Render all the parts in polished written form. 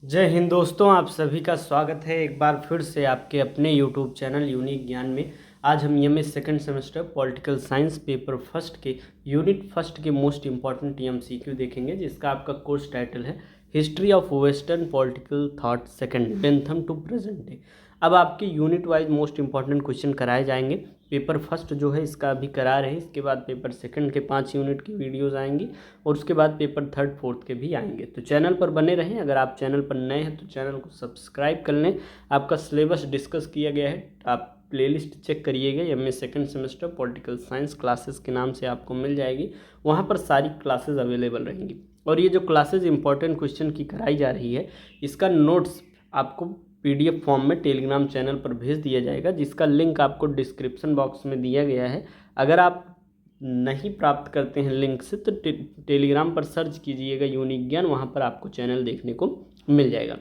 जय हिंद दोस्तों, आप सभी का स्वागत है एक बार फिर से आपके अपने यूट्यूब चैनल यूनिक ज्ञान में। आज हम MA second semester political science paper first के यूनिट फर्स्ट के मोस्ट इंपॉर्टेंट एमसीक्यू देखेंगे, जिसका आपका कोर्स टाइटल है history of western political thought second Bentham to present day. अब आपके unit wise most important question कराए जाएंगे। पेपर फर्स्ट जो है इसका अभी करा रहे हैं, इसके बाद पेपर सेकंड के 5 यूनिट की वीडियोस आएंगी और उसके बाद पेपर थर्ड फोर्थ के भी आएंगे। तो चैनल पर बने रहें। अगर आप चैनल पर नए हैं तो चैनल को सब्सक्राइब कर लें। आपका सिलेबस डिस्कस किया गया है, आप प्लेलिस्ट चेक करिएगा, MA second semester political science classes के नाम से आपको मिल जाएगी। वहाँ पर सारी क्लासेस अवेलेबल रहेंगी और ये जो क्लासेस इंपॉर्टेंट क्वेश्चन की कराई जा रही है, इसका नोट्स आपको पीडीएफ फॉर्म में टेलीग्राम चैनल पर भेज दिया जाएगा, जिसका लिंक आपको डिस्क्रिप्शन बॉक्स में दिया गया है। अगर आप नहीं प्राप्त करते हैं लिंक से तो टेलीग्राम पर सर्च कीजिएगा यूनिक ज्ञान, वहाँ पर आपको चैनल देखने को मिल जाएगा।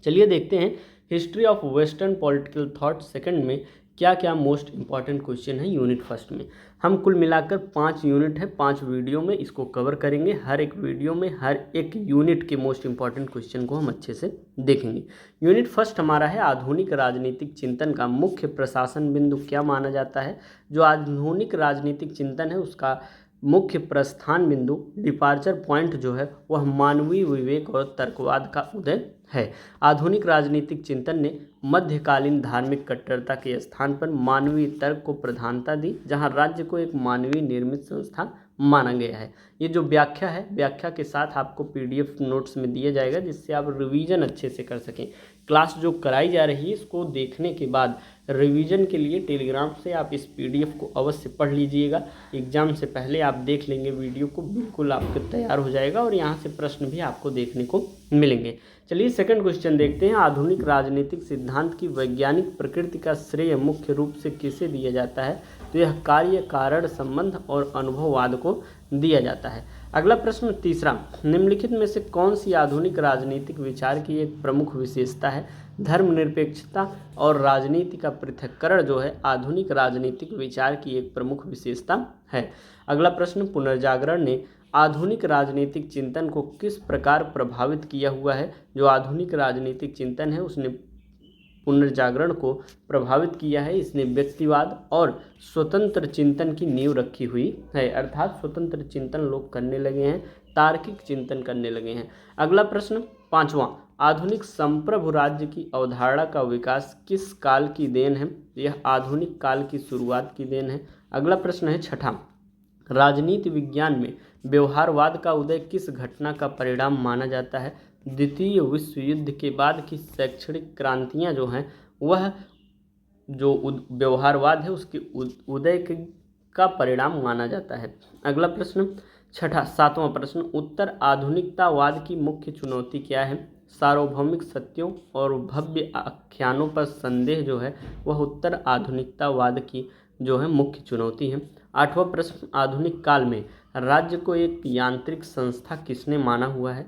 चलिए देखते हैं history of western political thought second में क्या क्या मोस्ट इंपॉर्टेंट क्वेश्चन है यूनिट फर्स्ट में। हम कुल मिलाकर 5 यूनिट है, 5 वीडियो में इसको कवर करेंगे। हर एक वीडियो में हर एक यूनिट के मोस्ट इंपॉर्टेंट क्वेश्चन को हम अच्छे से देखेंगे। यूनिट फर्स्ट हमारा है आधुनिक राजनीतिक चिंतन का मुख्य प्रशासन बिंदु क्या माना जाता है। जो आधुनिक राजनीतिक चिंतन है उसका मुख्य प्रस्थान बिंदु डिपार्चर पॉइंट जो है वह मानवीय विवेक और तर्कवाद का उदय है। आधुनिक राजनीतिक चिंतन ने मध्यकालीन धार्मिक कट्टरता के स्थान पर मानवीय तर्क को प्रधानता दी, जहां राज्य को एक मानवीय निर्मित संस्था माना गया है। ये जो व्याख्या है, व्याख्या के साथ आपको पीडीएफ नोट्स में दिया जाएगा, जिससे आप रिवीजन अच्छे से कर सकें। क्लास जो कराई जा रही है इसको देखने के बाद रिवीजन के लिए टेलीग्राम से आप इस पीडीएफ को अवश्य पढ़ लीजिएगा। एग्जाम से पहले आप देख लेंगे वीडियो को, बिल्कुल आपके तैयार हो जाएगा और यहाँ से प्रश्न भी आपको देखने को मिलेंगे। चलिए सेकंड क्वेश्चन देखते हैं। आधुनिक राजनीतिक सिद्धांत की वैज्ञानिक प्रकृति का श्रेय मुख्य रूप से किसे दिया जाता है। तो यह कार्य कारण संबंध और अनुभववाद को दिया जाता है। अगला प्रश्न तीसरा, निम्नलिखित में से कौन सी आधुनिक राजनीतिक विचार की एक प्रमुख विशेषता है। धर्मनिरपेक्षता और राजनीति का पृथक्करण जो है आधुनिक राजनीतिक विचार की एक प्रमुख विशेषता है। अगला प्रश्न, पुनर्जागरण ने आधुनिक राजनीतिक चिंतन को किस प्रकार प्रभावित किया हुआ है। जो आधुनिक राजनीतिक चिंतन है उसने पुनर्जागरण को प्रभावित किया है। इसने व्यक्तिवाद और स्वतंत्र चिंतन की नींव रखी हुई है, अर्थात स्वतंत्र चिंतन लोग करने लगे हैं, तार्किक चिंतन करने लगे हैं। अगला प्रश्न पांचवा, आधुनिक संप्रभु राज्य की अवधारणा का विकास किस काल की देन है। यह आधुनिक काल की शुरुआत की देन है। अगला प्रश्न है छठा, राजनीति विज्ञान में व्यवहारवाद का उदय किस घटना का परिणाम माना जाता है। द्वितीय विश्व युद्ध के बाद की शैक्षणिक क्रांतियां जो हैं वह जो व्यवहारवाद है उसके उदय का परिणाम माना जाता है। अगला प्रश्न सातवां प्रश्न, उत्तर आधुनिकतावाद की मुख्य चुनौती क्या है। सार्वभौमिक सत्यों और भव्य आख्यानों पर संदेह जो है वह उत्तर आधुनिकतावाद की जो है मुख्य चुनौती है। आठवां प्रश्न, आधुनिक काल में राज्य को एक यांत्रिक संस्था किसने माना हुआ है।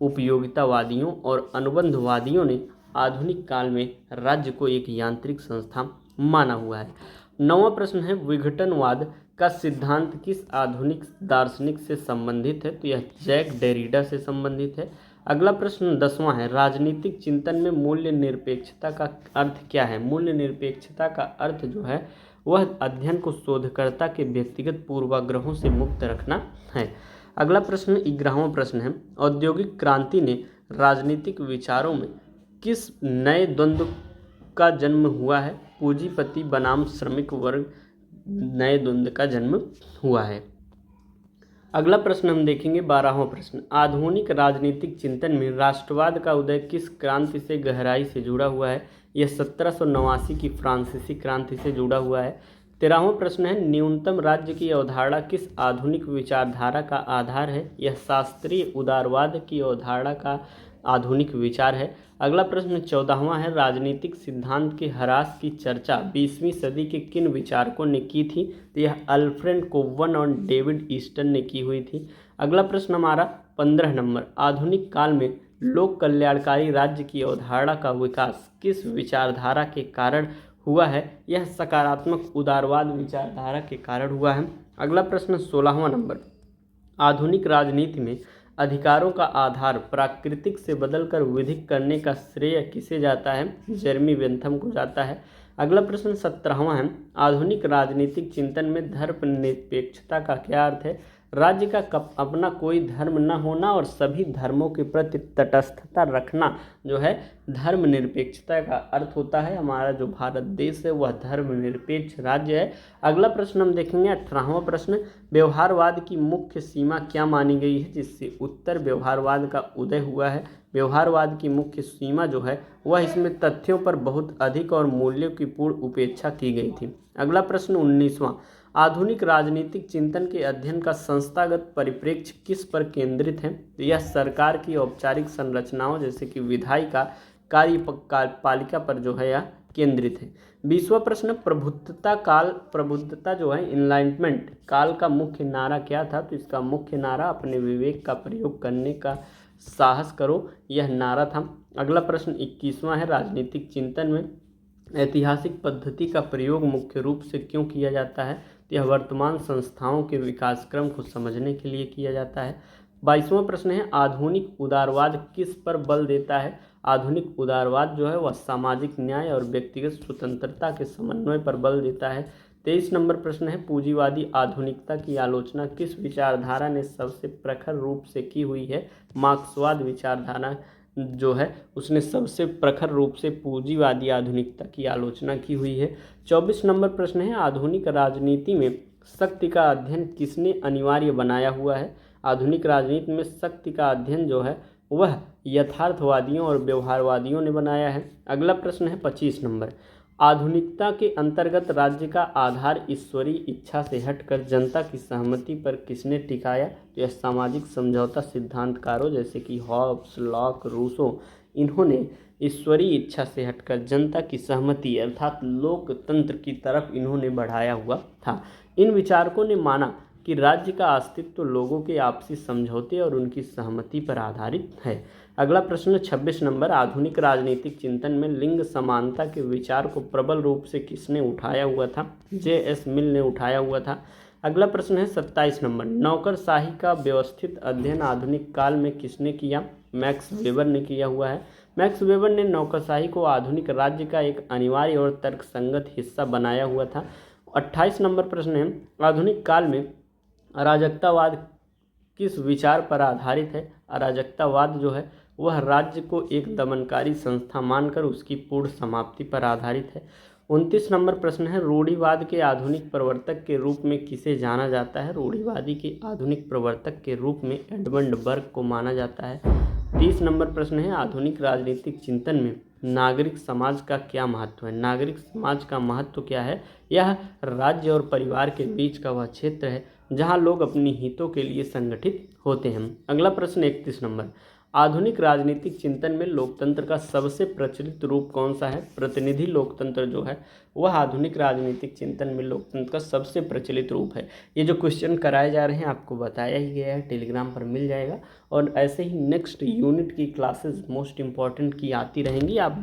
उपयोगितावादियों और अनुबंधवादियों ने आधुनिक काल में राज्य को एक यांत्रिक संस्था माना हुआ है। नौवां प्रश्न है, विघटनवाद का सिद्धांत किस आधुनिक दार्शनिक से संबंधित है। तो यह जैक डेरिडा से संबंधित है। अगला प्रश्न 10वां है, राजनीतिक चिंतन में मूल्य निरपेक्षता का अर्थ क्या है। मूल्य निरपेक्षता का अर्थ जो है वह अध्ययन को शोधकर्ता के व्यक्तिगत पूर्वाग्रहों से मुक्त रखना है। अगला प्रश्न 11वां प्रश्न है, औद्योगिक क्रांति ने राजनीतिक विचारों में किस नए द्वंद्व का जन्म हुआ है। पूंजीपति बनाम श्रमिक वर्ग नए द्वंद्व का जन्म हुआ है। अगला प्रश्न हम देखेंगे 12वां प्रश्न, आधुनिक राजनीतिक चिंतन में राष्ट्रवाद का उदय किस क्रांति से गहराई से जुड़ा हुआ है। यह 1789 की फ्रांसीसी क्रांति से जुड़ा हुआ है। 13वां प्रश्न है, न्यूनतम राज्य की अवधारणा किस आधुनिक विचारधारा का आधार है। यह शास्त्रीय उदारवाद की अवधारणा का आधुनिक विचार है। अगला प्रश्न 14वां है, राजनीतिक सिद्धांत के ह्रास की चर्चा 20वीं सदी के किन विचारकों ने की थी। तो यह अल्फ्रेड कोवन और डेविड ईस्टन ने की हुई थी। अगला प्रश्न हमारा 15 नंबर, आधुनिक काल में लोक कल्याणकारी राज्य की अवधारणा का विकास किस विचारधारा के कारण हुआ है। यह सकारात्मक उदारवाद विचारधारा के कारण हुआ है। अगला प्रश्न 16वां नंबर, आधुनिक राजनीति में अधिकारों का आधार प्राकृतिक से बदलकर विधिक करने का श्रेय किसे जाता है? जेरेमी बेंथम को जाता है। अगला प्रश्न 17वां है, आधुनिक राजनीतिक चिंतन में धर्मनिरपेक्षता का क्या अर्थ है? राज्य का अपना कोई धर्म न होना और सभी धर्मों के प्रति तटस्थता रखना जो है धर्मनिरपेक्षता का अर्थ होता है। हमारा जो भारत देश है वह धर्मनिरपेक्ष राज्य है। अगला प्रश्न हम देखेंगे 18वां प्रश्न, व्यवहारवाद की मुख्य सीमा क्या मानी गई है? जिससे उत्तर व्यवहारवाद का उदय हुआ है। व्यवहारवाद की मुख्य सीमा जो है वह इसमें तथ्यों पर बहुत अधिक और मूल्यों की पूर्ण उपेक्षा की गई थी। अगला प्रश्न 19वां, आधुनिक राजनीतिक चिंतन के अध्ययन का संस्थागत परिप्रेक्ष्य किस पर केंद्रित है? यह सरकार की औपचारिक संरचनाओं जैसे कि विधायिका, कार्यपालिका पर जो है यह केंद्रित है। 20वां प्रश्न, प्रबुद्धता जो है इनलाइटमेंट काल का मुख्य नारा क्या था? तो इसका मुख्य नारा अपने विवेक का प्रयोग करने का साहस करो, यह नारा था। अगला प्रश्न 21वां है, राजनीतिक चिंतन में ऐतिहासिक पद्धति का प्रयोग मुख्य रूप से क्यों किया जाता है? यह वर्तमान संस्थाओं के विकास क्रम को समझने के लिए किया जाता है। 22वां प्रश्न है, आधुनिक उदारवाद किस पर बल देता है? आधुनिक उदारवाद जो है वह सामाजिक न्याय और व्यक्तिगत स्वतंत्रता के समन्वय पर बल देता है। 23 नंबर प्रश्न है, पूंजीवादी आधुनिकता की आलोचना किस विचारधारा ने सबसे प्रखर रूप से की हुई है? मार्क्सवाद विचारधारा जो है उसने सबसे प्रखर रूप से पूंजीवादी आधुनिकता की आलोचना की हुई है। 24 नंबर प्रश्न है, आधुनिक राजनीति में शक्ति का अध्ययन किसने अनिवार्य बनाया हुआ है? आधुनिक राजनीति में शक्ति का अध्ययन जो है वह यथार्थवादियों और व्यवहारवादियों ने बनाया है। अगला प्रश्न है 25 नंबर, आधुनिकता के अंतर्गत राज्य का आधार ईश्वरीय इच्छा से हटकर जनता की सहमति पर किसने टिकाया? यह सामाजिक समझौता सिद्धांतकारों जैसे कि हॉब्स, लॉक, रूसो, इन्होंने ईश्वरीय इच्छा से हटकर जनता की सहमति अर्थात लोकतंत्र की तरफ इन्होंने बढ़ाया हुआ था। इन विचारकों ने माना कि राज्य का अस्तित्व लोगों के आपसी समझौते और उनकी सहमति पर आधारित है। अगला प्रश्न 26 नंबर, आधुनिक राजनीतिक चिंतन में लिंग समानता के विचार को प्रबल रूप से किसने उठाया हुआ था? J.S. मिल ने उठाया हुआ था। अगला प्रश्न है 27 नंबर, नौकरशाही का व्यवस्थित अध्ययन आधुनिक काल में किसने किया? मैक्स वेबर ने किया हुआ है। मैक्स वेबर ने नौकरशाही को आधुनिक राज्य का एक अनिवार्य और तर्कसंगत हिस्सा बनाया हुआ था। 28 नंबर प्रश्न है, आधुनिक काल में अराजकतावाद किस विचार पर आधारित है? अराजकतावाद जो है वह राज्य को एक दमनकारी संस्था मानकर उसकी पूर्ण समाप्ति पर आधारित है। 29 नंबर प्रश्न है, रूढ़िवाद के आधुनिक प्रवर्तक के रूप में किसे जाना जाता है? रूढ़िवादी के आधुनिक प्रवर्तक के रूप में एडमंड बर्ग को माना जाता है। 30 नंबर प्रश्न है, आधुनिक राजनीतिक चिंतन में नागरिक समाज का क्या महत्व है? नागरिक समाज का महत्व क्या है? यह राज्य और परिवार के बीच का वह क्षेत्र है जहां लोग अपनी हितों के लिए संगठित होते हैं। अगला प्रश्न 31 नंबर, आधुनिक राजनीतिक चिंतन में लोकतंत्र का सबसे प्रचलित रूप कौन सा है? प्रतिनिधि लोकतंत्र जो है वह आधुनिक राजनीतिक चिंतन में लोकतंत्र का सबसे प्रचलित रूप है। ये जो क्वेश्चन कराए जा रहे हैं आपको बताया ही गया है, टेलीग्राम पर मिल जाएगा। और ऐसे ही नेक्स्ट यूनिट की क्लासेस मोस्ट इम्पॉर्टेंट की आती रहेंगी। आप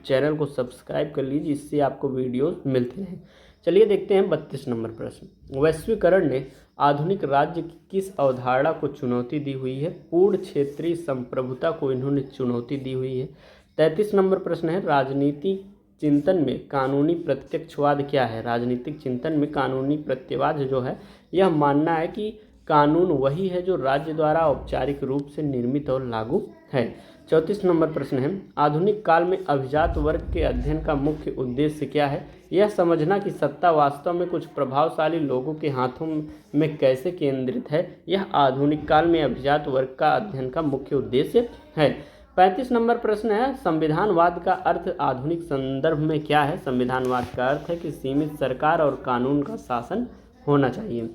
चैनल को सब्सक्राइब कर लीजिए, इससे आपको वीडियोस मिलते रहें। चलिए देखते हैं 32 नंबर प्रश्न, वैश्वीकरण ने आधुनिक राज्य की किस अवधारणा को चुनौती दी हुई है? पूर्ण क्षेत्रीय संप्रभुता को इन्होंने चुनौती दी हुई है। 33 नंबर प्रश्न है, राजनीतिक चिंतन में कानूनी प्रत्यक्षवाद क्या है? राजनीतिक चिंतन में कानूनी प्रत्यक्षवाद जो है यह मानना है कि कानून वही है जो राज्य द्वारा औपचारिक रूप से निर्मित और लागू है। 34 नंबर प्रश्न है, आधुनिक काल में अभिजात वर्ग के अध्ययन का मुख्य उद्देश्य क्या है? यह समझना कि सत्ता वास्तव में कुछ प्रभावशाली लोगों के हाथों में कैसे केंद्रित है। यह आधुनिक काल में अभिजात वर्ग का अध्ययन का मुख्य उद्देश्य है। 35 नंबर प्रश्न है, संविधानवाद का अर्थ आधुनिक संदर्भ में क्या है? संविधानवाद का अर्थ है कि सीमित सरकार और कानून का शासन होना चाहिए।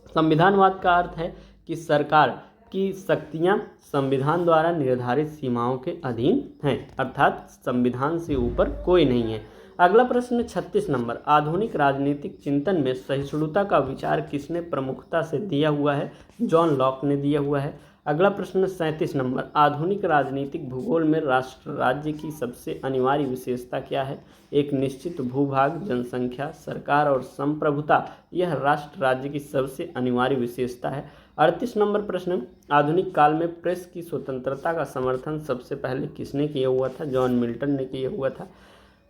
संविधानवाद का अर्थ है कि सरकार की शक्तियां संविधान द्वारा निर्धारित सीमाओं के अधीन हैं, अर्थात संविधान से ऊपर कोई नहीं है। अगला प्रश्न 36 नंबर, आधुनिक राजनीतिक चिंतन में सहिष्णुता का विचार किसने प्रमुखता से दिया हुआ है? जॉन लॉक ने दिया हुआ है। अगला प्रश्न 37 नंबर, आधुनिक राजनीतिक भूगोल में राष्ट्र राज्य की सबसे अनिवार्य विशेषता क्या है? एक निश्चित भूभाग, जनसंख्या, सरकार और संप्रभुता, यह राष्ट्र राज्य की सबसे अनिवार्य विशेषता है। 38 नंबर प्रश्न, आधुनिक काल में प्रेस की स्वतंत्रता का समर्थन सबसे पहले किसने किया हुआ था? जॉन मिल्टन ने किया हुआ था।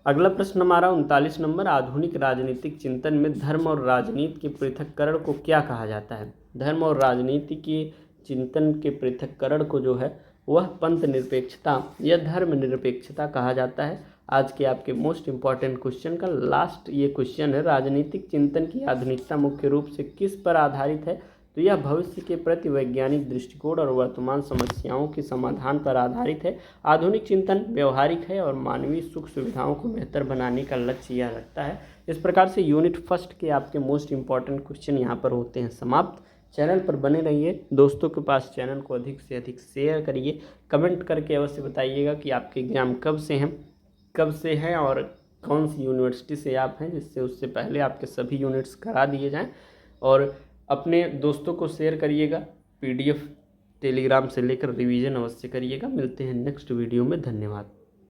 अगला प्रश्न हमारा 39 नंबर, आधुनिक राजनीतिक चिंतन में धर्म और राजनीति के पृथक्करण को क्या कहा जाता है? धर्म और राजनीति के चिंतन के पृथक्करण को जो है वह पंथ निरपेक्षता या धर्म निरपेक्षता कहा जाता है। आज के आपके मोस्ट इंपॉर्टेंट क्वेश्चन का लास्ट ये क्वेश्चन है, राजनीतिक चिंतन की आधुनिकता मुख्य रूप से किस पर आधारित है? तो यह भविष्य के प्रति वैज्ञानिक दृष्टिकोण और वर्तमान समस्याओं के समाधान पर आधारित है। आधुनिक चिंतन व्यवहारिक है और मानवीय सुख सुविधाओं को बेहतर बनाने का लक्ष्य यह रखता है। इस प्रकार से यूनिट फर्स्ट के आपके मोस्ट इंपॉर्टेंट क्वेश्चन यहाँ पर होते हैं समाप्त। चैनल पर बने रहिए, दोस्तों के पास चैनल को अधिक से अधिक शेयर करिए, कमेंट करके अवश्य बताइएगा कि आपके एग्ज़ाम कब से हैं और कौन सी यूनिवर्सिटी से आप हैं, जिससे उससे पहले आपके सभी यूनिट्स करा दिए जाएं। और अपने दोस्तों को शेयर करिएगा, PDF टेलीग्राम से लेकर रिवीजन अवश्य करिएगा। मिलते हैं नेक्स्ट वीडियो में, धन्यवाद।